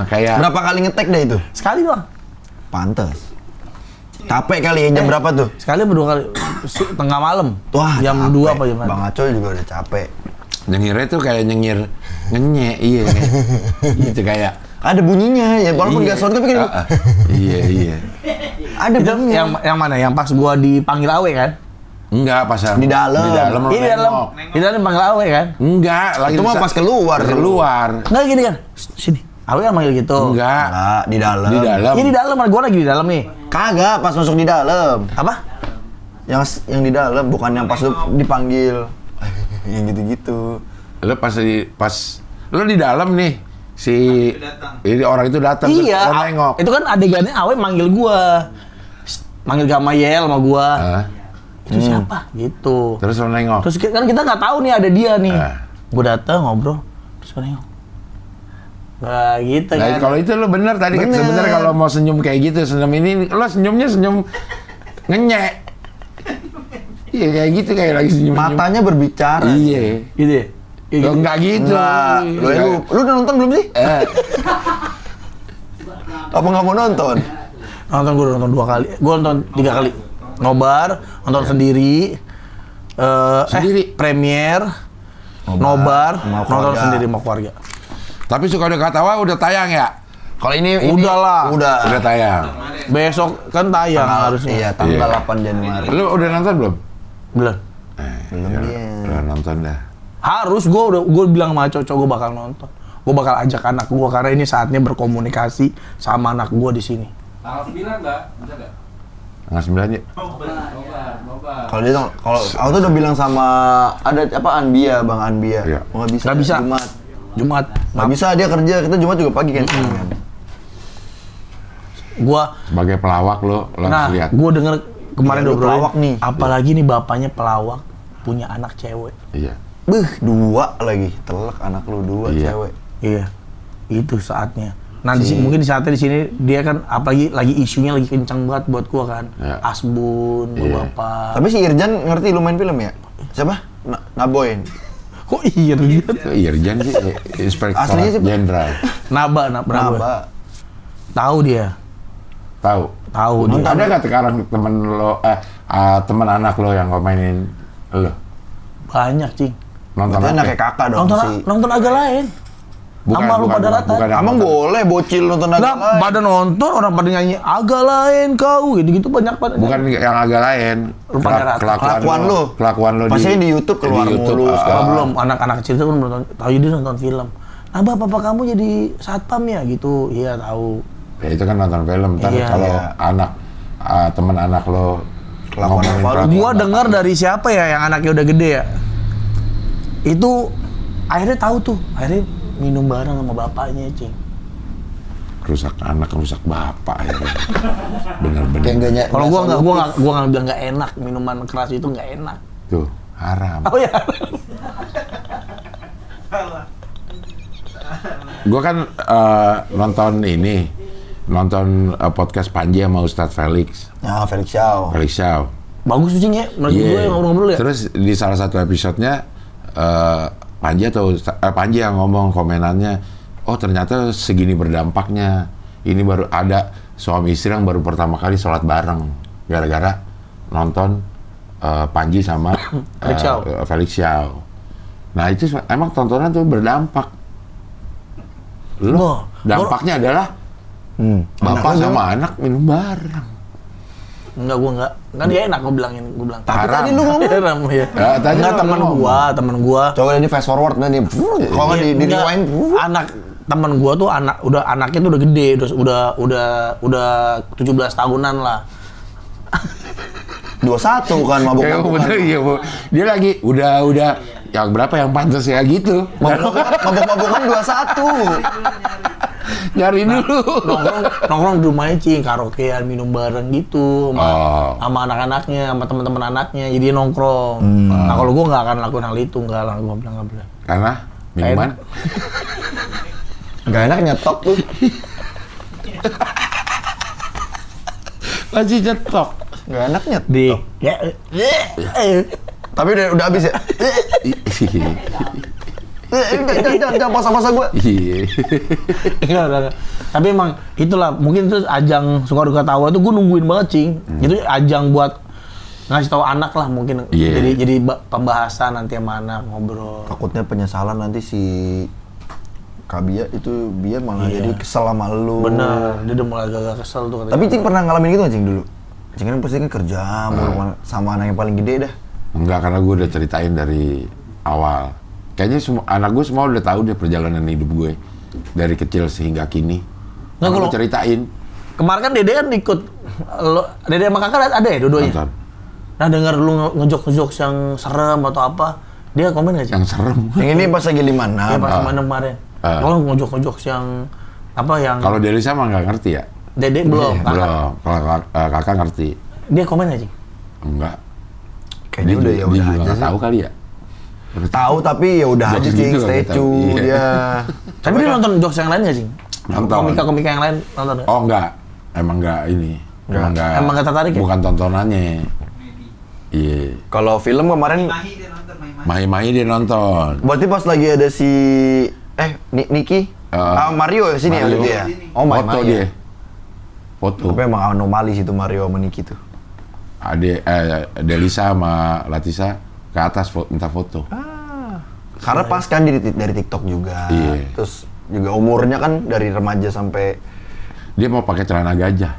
kayak Berapa kali ngetek deh itu? Sekali doang. Pantes. Capek kali ya, jam berapa tuh? Sekali berdua kali. Tengah malam. Wah, jam capek. 2 apa jam Bang Acoy juga udah capek. nyengirnya tuh kayak nyengir ngenye, iya. Gitu kayak Ada bunyinya ya, walaupun iya. nggak suara tapi kan Iya. ada Itu bunyinya. yang mana? Yang pas gua dipanggil Awe kan? Enggak, pas Di dalam. Di dalam lo Ini dalam nengok. panggil Awe kan? Enggak, lagi Itu mah pas keluar. Keluar. Nggak gini kan? Sini. Awe kan manggil gitu. Enggak. Enggak, di dalam. Di dalam. Iya di dalam, gue lagi di dalam nih. Kagak, pas masuk di dalam. Apa? Yang di dalam, bukan yang pas lu dipanggil. Yang gitu-gitu. Lu lu di dalam nih. Ini orang itu datang terus Iya, lo nengok. itu kan adegannya Awe manggil gua. Manggil Gamayel sama gua. Itu siapa? Gitu. Terus lo nengok. Terus kan kita nggak tahu nih ada dia nih. Ah. Gua datang ngobrol, terus gua nengok. Nah gitu Nah, kan. kalau itu lo bener tadi Bener. sebenarnya kalau mau senyum kayak gitu, senyum ini lo senyumnya senyum ngenyek. Iya kayak gitu kayak lagi senyum. Matanya berbicara. Iya. Gitu ya? Iya, Lo gitu. enggak gitu. Enggak. Lu udah nonton belum sih? Apa nggak mau nonton? Nonton gue udah nonton 2 kali. Gue nonton 3 kali. Nobar, nonton sendiri. Sendiri? Premier, nobar, sama nonton keluarga. sendiri sama keluarga. Tapi suka dekat tawa udah tayang ya? Kalau ini Udahlah. Udah. Udah tayang. Besok kan tayang harusnya. Iya, tanggal Iya. 8 Januari. Lu udah nonton belum? Belum. Belum dia. Udah nonton dah. Harus gue bilang sama Coco gue bakal nonton. Gue bakal ajak anak gue karena ini saatnya berkomunikasi sama anak gue di sini. Tanggal 9, Mbak. Bisa nggak? Tanggal 9 ya? Nobar. Kalau dia kalau aku tuh udah bilang sama ada apa Anbia, Bang Anbia. Iya. Oh, nggak bisa. Nggak bisa. Jumat. Jumat. Nggak bisa dia kerja. Kita Jumat juga pagi kan. Gue Sebagai pelawak lo Nah, harus lihat. gue denger kemarin Iya, lu ngobrolin, pelawak nih. apalagi nih bapaknya pelawak punya anak cewek. Iya. Beuh, 2 lagi. Telek anak lu 2 Iya. cewek. Iya, itu saatnya. Nah, mungkin di saatnya di sini dia kan apalagi lagi isunya lagi kencang banget buat gua kan. Iya. Asbun, Iya. bapak. Tapi si Irjan ngerti lu main film ya? Siapa? Naboin. Kok iya gitu? Itu Irjan sih, Inspektorat Aslinya sih, Pak. Jenderal. Naba. Naba. Tahu dia. Tahu. Tahu dia. Ada nggak sekarang temen lo, temen anak lo yang komenin lo? Banyak, Cing. Nonton Berarti apa? anaknya kakak dong si. Nonton agak lain. Sama lu pada rata. yang Emang nonton. boleh bocil nonton agak Nah, lain? pada nonton orang pada nyanyi agak lain kau gitu-gitu banyak pada. Bukan yang agak lain. Lu pada rata. Kelakuan lo. Kelakuan lo Pasti di YouTube keluar mulu Oh, sekarang. belum, anak-anak kecil itu kan belum nonton. Tahu dia nonton film. Nah, papa kamu jadi satpam ya gitu. Iya, tahu. Ya itu kan nonton film. Ntar Iya. kalau Iya. anak temen anak lo Kelakuan ngomongin apa lu? kelakuan Gua bapak dengar lo. dari siapa ya yang anaknya udah gede ya? Itu akhirnya tahu tuh, akhirnya minum bareng sama bapaknya, Cing. rusak anak, rusak bapak ya. Bener-bener. Kayak nggak ny- Kalau gua nggak nggak bilang nggak enak, minuman keras itu nggak enak. Tuh, haram. Oh ya. Gue kan nonton podcast Panji sama Ustadz Felix Ya, Felix Xiao. Xiao. Bagus tuh, Cing ya. Menurut Iya. gua yang ngobrol-ngobrol ya. Terus di salah satu episodenya Panji yang ngomong komenannya, oh ternyata segini berdampaknya. Ini baru ada suami istri yang baru pertama kali sholat bareng gara-gara nonton Panji sama Felix Xiao. Felix Xiao. Nah itu emang tontonan tuh berdampak. Wah, Dampaknya adalah bapak Anak lu sama anak minum bareng. Enggak, gua enggak. Kan dia enak gua bilang. Tapi Haram. tadi lu ngomong. Haram ya. Ya, tadi Enggak, lu teman ngomong. gua. Coba ini fast forward nanti. Kalau nggak di Enggak, rewind. anak teman gua tuh anaknya tuh udah gede, udah 17 tahunan lah. 21 kan Kayak mabuk-mabukan. bener iya, Bu. Dia lagi udah yang berapa yang pantas ya gitu. Mabuk-mabukan 21. Nyari dulu. Nongkrong di rumahnya, Cing, karaokean, minum bareng gitu sama anak-anaknya, sama teman-teman anaknya. Jadi dia nongkrong. Nah, kalau gua nggak akan lakukan hal itu, nggak lah, gua bilang nggak boleh. Karena minuman Gak enak nyetok tuh. masih cetok. Gak enak nyetok. Di ya Tapi udah habis ya. Jangan masa-masa gue. Iya. enggak. Tapi emang itulah, mungkin itu ajang suka duka tawa tuh gue nungguin banget, Cing. Itu ajang buat ngasih tahu anak lah mungkin. Iya. Jadi pembahasan nanti sama anak ngobrol. Takutnya penyesalan nanti si Kabia itu dia malah Iya. jadi kesel sama lu. Bener, dia udah mulai agak kesel tuh katanya. Tapi Cing pernah ngalamin gitu nggak Cing dulu? Cing kan pasti kan kerja mulu sama anak yang paling gede dah. Enggak, karena gue udah ceritain dari awal. Kayaknya semua anak gue semua udah tahu deh perjalanan hidup gue. dari kecil sehingga kini. Nggak, Kalau kalau- ceritain Kemarin kan Dede kan ikut, Dede sama kakak ada ya dua-duanya? nonton Nah denger lu ngejok-ngejok yang serem atau apa, dia komen nggak sih? yang serem. Yang ini pas lagi 56. Dia pas kemarin. Kalau ngejok-ngejok yang apa yang Kalau Delisa mah nggak ngerti ya. Dede belum, kakak. Belum. Kalau kakak ngerti. Dia komen nggak sih? Enggak. Kayaknya udah ya dia udah juga aja nggak sih. tahu kali ya. Tahu tapi ya udah Jokes aja gitu Cing, nggak stay tahu. tune Iya. dia. Tapi dia nonton jokes yang lain nggak sih? Nonton. Komika-komika yang lain nonton nggak? Oh enggak. Emang enggak ini. Emang enggak. Emang nggak tertarik ya? Bukan tontonannya. Iya. Kalau film kemarin Mahi dia nonton Mahi. Mahi-mahi dia nonton. berarti pas lagi ada si Niki Mario ya sini ya Mario. berarti ya. Oh Foto main dia. ya. Foto. Tapi emang anomali sih itu Mario sama Niki tuh. Delisa sama Latisa ke atas minta foto. Karena pas kan dari TikTok juga. Iya. Terus juga umurnya kan dari remaja sampai Dia mau pakai celana gajah.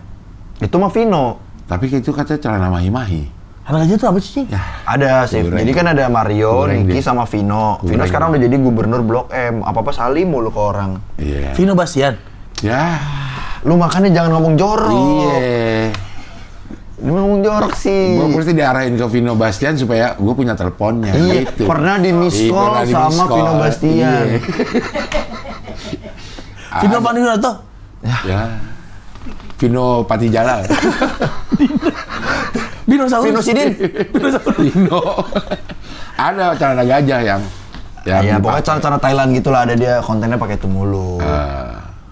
itu mah Vino. Tapi itu katanya celana mahi-mahi. Anak aja tuh apa sih? Ya, Ada sih. Goreng. Jadi kan ada Mario, Goreng Niki dia. sama Vino. Vino Goreng. sekarang udah jadi gubernur Blok M. Apa-apa salim mulu ke orang. iya. Vino Bastian. Ya, Lu makanya jangan ngomong jorok. iya. Lu ngomong jorok sih. Gue mesti diarahin ke Vino Bastian supaya gue punya teleponnya. Iya, gitu. pernah di miss Iya, call pernah di sama miss call. Vino Bastian. Iya. Vino Panwirato. Ya. Vino Patijalal. Vino Saurus. Vino Sidin. Vino. Ada celana gajah yang Iya, pokoknya dipakai. cara-cara Thailand gitulah ada dia kontennya pakai itu mulu.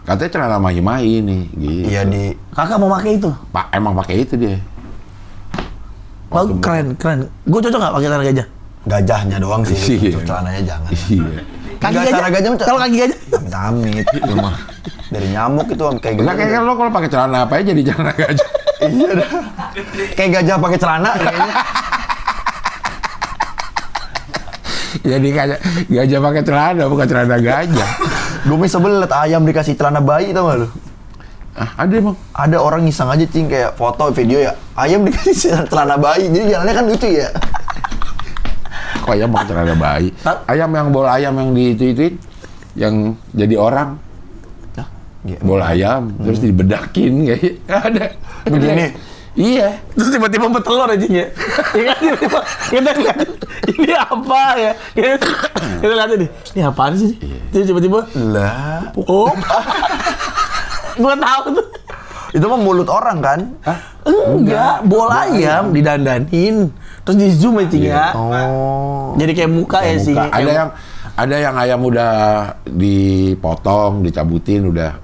Katanya celana mahi-mahi nih, gitu. Iya di Kakak mau pakai itu. Emang pakai itu dia. Wah, keren. Gue cocok nggak pakai celana gajah? gajahnya doang sih. Iya. Celananya jangan. Iya. Kaki Enggak, gajah? cara gajah mah Kalau kaki gajah? amit-amit itu mah. Dari nyamuk itu kayak Enggak kayak lo kalau pakai celana apa aja jadi celana gajah. Iya dah. Kayak gajah pakai celana kayaknya. Jadi kayak gajah pakai celana bukan celana gajah. Gue sebelet ayam dikasih celana bayi tau gak lu? Ada emang. Ada orang iseng aja cing kayak foto video ya. Ayam dikasih celana bayi. Jadi jalannya kan lucu ya. Kok ayam pakai celana bayi? Ayam yang bola ayam yang di itu yang jadi orang. Bola ayam terus dibedakin kayak ada. Begini. Iya. Terus tiba-tiba bertelur aja ya. Ya kan tiba-tiba kita lihat ini apa ya? Kita lihat ini. Ini apaan sih? Terus tiba-tiba Lah. oh. Gua tahu tuh. Itu mah mulut orang kan? Enggak, bola ayam didandanin. Terus di zoom aja ya. Oh. Jadi kayak muka ya sih. Muka. Ada yang ayam udah dipotong, dicabutin udah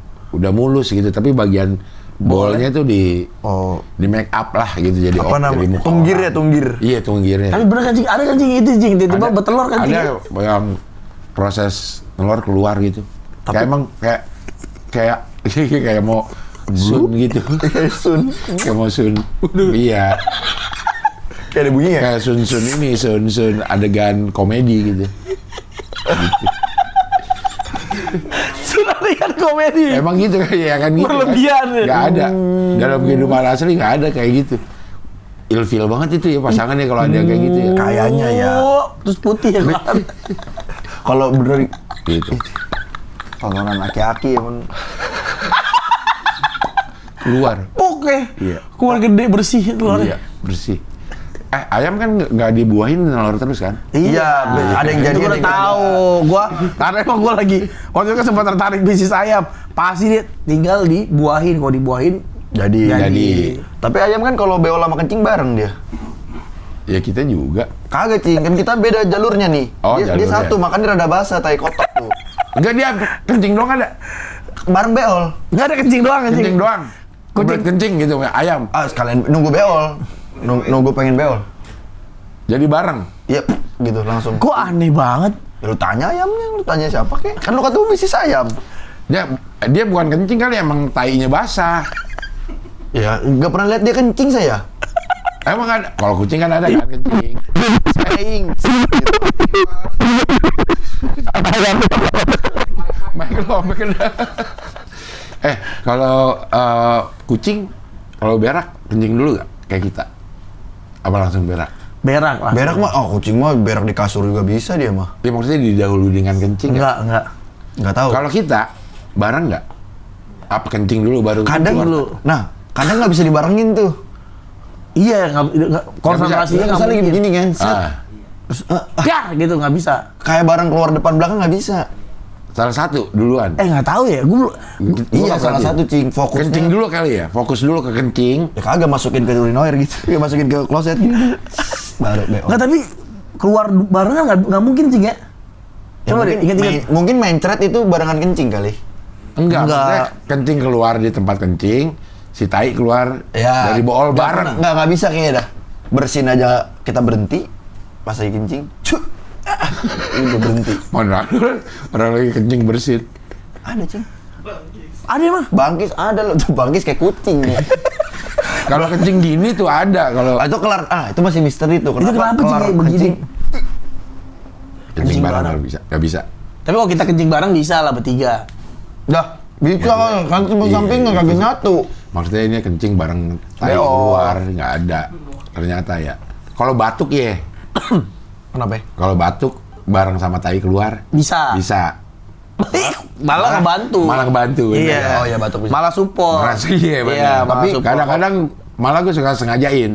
mulus gitu, tapi bagian bolnya tuh di make up lah gitu jadi Apa namanya? jadi muka Tunggir orang. ya, tunggir. Iya, tunggirnya. Tapi bener kan cing, ada kan cing itu cing, tiba-tiba Ada- bertelur kan cing. Ada yang proses telur keluar gitu. Kayak emang kayak mau sun gitu. Sun. Kayak mau sun. Iya. Kayak ada bunyinya. Kayak sun ini, sun adegan komedi gitu. Sudah lihat komedi. Emang gitu ya kan gitu. Berlebihan ya. Gak ada. Dalam kehidupan asli gak ada kayak gitu. Ilfil banget itu ya pasangannya kalau ada kayak gitu ya. Kayaknya ya. Oh, terus putih ya kan. Kalau bener Gitu. tontonan aki-aki emang. Keluar. Oke. Iya. Keluar gede bersih Iya, telurnya. bersih. Ayam kan nggak dibuahin telur terus kan? Iya, ada yang jadi. Itu gue udah tahu. Gua karena emang gua lagi waktu itu kan sempat tertarik bisnis ayam. Pasti dia tinggal dibuahin. Kalau dibuahin Jadi. Tapi ayam kan kalau beol sama kencing bareng dia. Ya kita juga. Kagak cing, kan kita beda jalurnya nih. Oh, dia jalurnya. satu, makanya rada basah tai kotak tuh. Enggak, dia kencing doang ada. Bareng beol. nggak ada kencing doang kencing. Kencing doang. Kebelet kencing gitu ayam. Ah, sekalian nunggu beol. Nunggu pengen beol. Jadi bareng. Iya, gitu langsung. Kok aneh banget. Ya, lu tanya ayamnya, lu tanya siapa kek? Kan lu kata lu bisnis ayam. Dia bukan kencing kali emang tainya basah. Ya, nggak pernah lihat dia kencing saya. Emang ada. Kalau kucing kan ada kan kencing. Saying. Michael sampai kena. Kalau kucing, kalau berak kencing dulu gak? Kayak kita. Apa langsung berak? Berak lah. Berak mah, kucing mah berak di kasur juga bisa dia mah. Ya maksudnya didahului dengan kencing. Enggak. Nggak tahu. Kalau kita bareng nggak? Apa kencing dulu baru? Kadang Kencing dulu. Nah, kadang nggak bisa dibarengin tuh. Iya, nggak konsentrasinya nggak Misalnya lagi mungkin. begini kan, set. Ah, Dar gitu nggak bisa. Kayak bareng keluar depan belakang nggak bisa. salah satu duluan. Nggak tahu ya, gue Iya, salah satu cing, fokusnya. Kencing dulu kali ya, fokus dulu ke kencing. Ya kagak masukin ke urinoir gitu, ya masukin ke kloset gitu. Baru BO. nggak, tapi keluar barengan nggak mungkin sih ya. Coba deh, ingat-ingat. Mungkin main thread itu barengan kencing kali. Enggak, Enggak. maksudnya kencing keluar di tempat kencing, si tai keluar Ya. dari bool bareng. Nggak bisa kayaknya dah. Bersin aja kita berhenti, pas lagi kencing, cuk. Udah berhenti. Mana ada orang lagi kencing bersin. Ada cing. Ada mah. Bangkis ada loh, tuh bangkis kayak kucing nih. Kalau kencing gini tuh ada kalau Itu kelar, itu masih misteri tuh. Itu kenapa kelar sih begini? kencing? kencing kencing bareng bareng. nggak bisa, nggak bisa. Tapi kalau kita kencing bareng bisa lah bertiga. Dah, bisa kan cuma Iya, samping nggak kagak nyatu. Maksudnya ini kencing bareng tai BO. keluar nggak ada. Ternyata ya. Kalau batuk ya, Kenapa? kalau batuk bareng sama tai keluar Bisa. bisa. Malah ngebantu. Malah ngebantu. Iya. bener. Oh ya batuk bisa. Malah support. Merasa iya benar. Iya, malah Tapi support. kadang-kadang malah gue suka sengajain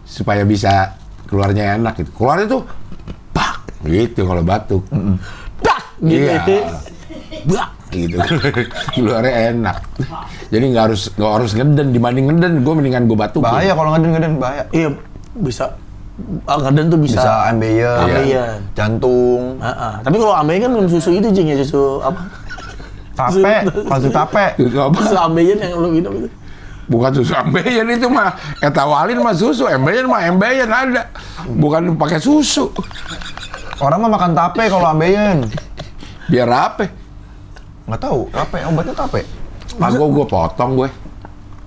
supaya bisa keluarnya enak gitu. Keluarnya tuh pak gitu kalau batuk. Dah, gitu. Iya. Bak gitu. Keluarnya enak. Jadi nggak harus ngeden, dibanding ngeden gue mendingan gue batuk. Bahaya kalau ngeden bahaya. Iya, bisa. Ngaden tuh bisa. Bisa ambeien, Ambeien. jantung, Tapi kalau ambeien kan minum susu itu Jing ya, susu apa? tape, palsu tape. Susu apa? Susu ambeien yang lu minum itu. Bukan susu embeyen itu mah. Etawalin mah susu, embeyen mah embeyen ada. Bukan pakai susu. Orang mah makan tape kalau ambeien. Biar apa? Nggak tahu, tape, obatnya tape. Ah, gue potong gue.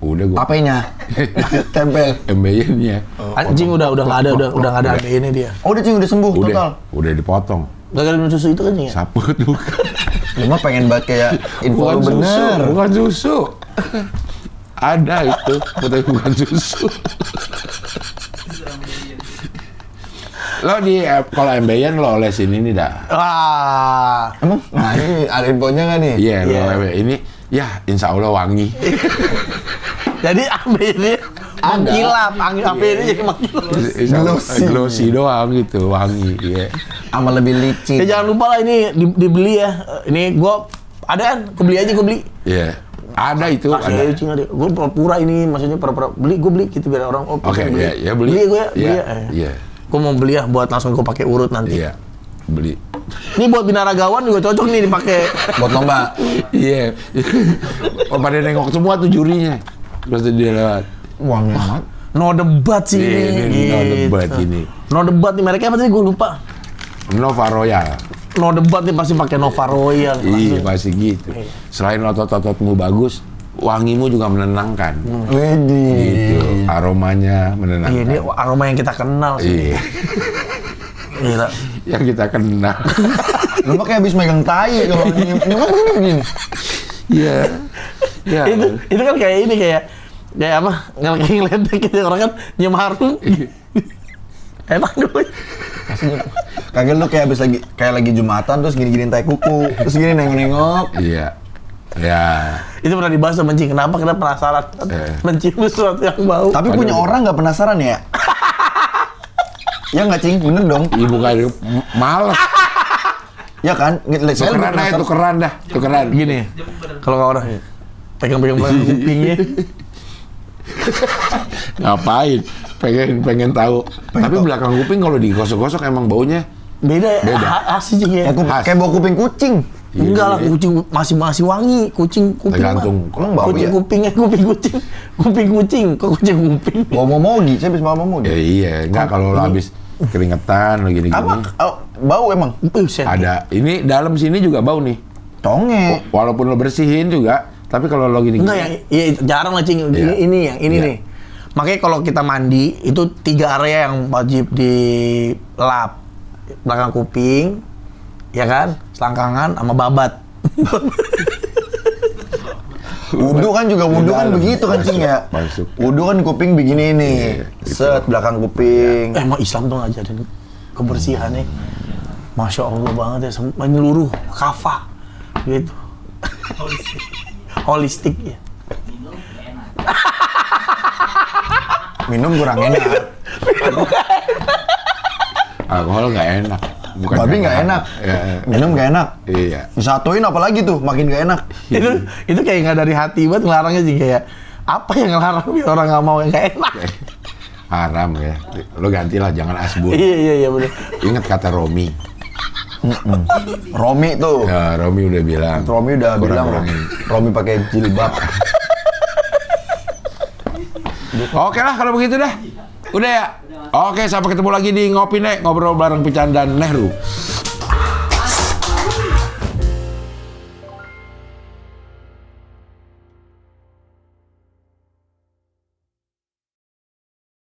Udah gue. Tapenya tempel. Embeyennya. Anjing udah nggak ada, udah nggak ada ambeiennya dia. Oh, udah cing udah sembuh total. Udah dipotong. Gak minum susu itu kan Jing ya? Sapu tuh. Lu mah pengen banget kayak info lu bener. Bukan susu. Ada itu, tapi bukan susu. Lo di kalau embeyen lo olesin ini dah. Wah. Emang? Nah ini ada infonya nggak nih? Iya, lo Iya. ini ya insya Allah wangi. Jadi ambeiennya mengkilap, ambeiennya jadi mengkilap. Insya Allah Glossy. glossy doang gitu, wangi. Iya. Sama lebih licin. Ya jangan lupa lah ini dibeli ya. Ini gua ada kan, gua beli aja gua beli. Iya. Ada itu, Kasih ada. aja Cing ada. Gua pura-pura ini maksudnya pura-pura beli, gua beli gitu biar orang Oke, beli. ya beli. Beli gua ya, beli Iya, ya. Iya. Gua mau beli ya buat langsung gua pakai urut nanti. Iya. Beli. Ini buat binaragawan juga cocok nih dipakai. Buat lomba. Iya. Oh, pada nengok semua tuh jurinya. Terus dia lewat. Wangi amat. No debat sih Ini no debat ini. No debat nih mereknya apa tadi gua lupa. Nova Royal. No debat nih pasti pakai Nova Royal. Iya, pasti gitu. Selain otot-ototmu bagus, wangimu juga menenangkan. Widih. Gitu. Aromanya Iya, menenangkan. ini aroma yang kita kenal sih. Iya. Gila. Yang kita kenal. Lu mah kayak habis megang tai kalau nyium begini. Iya. Ya. Itu kan kayak ini kayak apa? Ngeledek gitu orang kan nyium harum. Enak dulu. Kagak lu kayak habis lagi Jumatan terus gini-giniin tai kuku, terus gini nengok-nengok. Iya. Ya. Itu pernah dibahas sama Cing. Kenapa kita penasaran mencium sesuatu yang bau? Tapi punya orang nggak penasaran ya? Ya nggak cing, bener dong. Ibu kayak males. Ya kan? Saya lebih Tukeran aja, penasaran. tukeran dah. Tukeran. Gini, kalau nggak orang pegang-pegang kupingnya. Ngapain? Pengen tahu. Tapi belakang kuping kalau digosok-gosok emang baunya Beda ya? Beda. Asli Cing ya? Kayak bau kuping kucing. Iya, Enggak lah, iya. kucing masih wangi. Kucing kuping Tergantung. mah. Emang bau Kucing ya? kupingnya kuping kucing. Kuping kucing, kok kucing kuping? Bau momogi, saya habis mau momogi. Ya iya, enggak kalau lo habis keringetan lo gini-gini. Apa? Oh, bau emang? Buset. Ada. Ini dalam sini juga bau nih. Tonge. Walaupun lo bersihin juga, tapi kalau lo gini-gini. Enggak ya, jarang lah Cing. Iya. Ini yang ini Iya. nih. Makanya kalau kita mandi itu 3 area yang wajib dilap. Belakang kuping, ya kan? Selangkangan sama babat. Wudu kan juga wudu kan begitu kan cing ya. Masuk. Wudu kan kuping begini nih. Iya, gitu. Set belakang kuping. Emang Islam tuh ngajarin kebersihannya. Masya Allah banget ya, menyeluruh kafah gitu. Holistik ya. Minum kurang enak. Alkohol nggak enak. Bukan Babi nggak karena- enak. Ya, Minum nggak enak. iya. Disatuin apalagi tuh, makin nggak enak. Itu kayak nggak dari hati banget ngelarangnya sih, kayak apa yang ngelarang biar orang nggak mau yang nggak enak. Haram ya. Lo gantilah, jangan asbun. Iya bener. Ingat kata Romi. Romi tuh. Ya, Romi udah bilang. Romi udah bilang Kurang-kurangin. Romi pakai jilbab. Oke lah kalau begitu dah. Udah ya. Oke, sampai ketemu lagi di Ngopi Nek, ngobrol bareng Pican dan Nehru.